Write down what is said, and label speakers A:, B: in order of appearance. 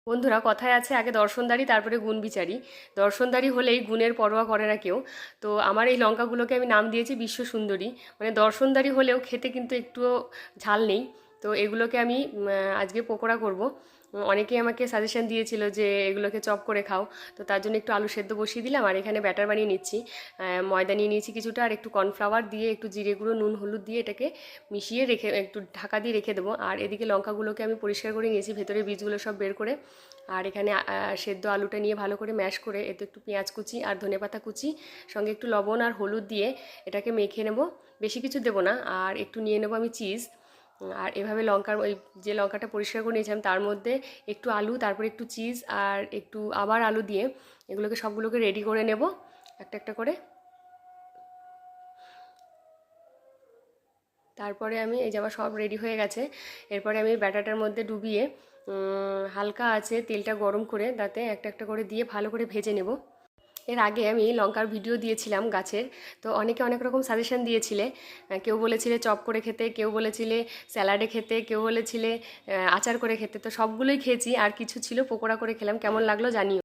A: বন্ধুরা, কথায় আছে আগে দর্শনদারি তারপরে গুণ বিচারি। দর্শনদারি হলেই গুণের পরোয়া করে না কেউ। তো আমার এই লঙ্কাগুলোকে আমি নাম দিয়েছি বিশ্ব সুন্দরী। মানে দর্শনদারি হলেও খেতে কিন্তু একটুও ঝাল নেই। তো এগুলোকে আমি আজকে পকোড়া করব। অনেকেই আমাকে সাজেশন দিয়েছিল যে এগুলোকে চপ করে খাও। তো তার জন্য একটু আলু সেদ্ধ বসিয়ে দিলাম, আর এখানে ব্যাটার বানিয়ে নিচ্ছি। ময়দা নিয়ে নিয়েছি কিছুটা, আর একটু কর্নফ্লাওয়ার দিয়ে একটু জিরে গুঁড়ো, নুন, হলুদ দিয়ে এটাকে মিশিয়ে রেখে একটু ঢাকা দিয়ে রেখে দেবো। আর এদিকে লঙ্কাগুলোকে আমি পরিষ্কার করে নিয়েছি, ভেতরে বীজগুলো সব বের করে। আর এখানে সেদ্ধ আলুটা নিয়ে ভালো করে ম্যাশ করে এতে একটু পেঁয়াজ কুচি আর ধনেপাতা কুচি, সঙ্গে একটু লবণ আর হলুদ দিয়ে এটাকে মেখে নেব। বেশি কিছু দেবো না। আর একটু নিয়ে নেবো আমি চিজ। আর এভাবে লঙ্কার ওই যে লঙ্কাটা পরিষ্কার করে নিয়েছিলাম তার মধ্যে একটু আলু, তারপরে একটু চিজ আর একটু আবার আলু দিয়ে এগুলোকে সবগুলোকে রেডি করে নেব একটা একটা করে। তারপরে আমি এই যে আমার সব রেডি হয়ে গেছে। এরপরে আমি ব্যাটাটার মধ্যে ডুবিয়ে হালকা আছে তেলটা গরম করে তাতে একটা একটা করে দিয়ে ভালো করে ভেজে নেব। এর আগে আমি লঙ্কার ভিডিও দিয়েছিলাম গাছের। তো অনেকে অনেক রকম সাজেশন দিয়েছিলে। কেউ বলেছিলে চপ করে খেতে, কেউ বলেছিলে স্যালাডে খেতে, কেউ বলেছিলে আচার করে খেতে। তো সবগুলোই খেয়েছি, আর কিছু ছিল পকোড়া করে খেলাম। কেমন লাগলো জানিও।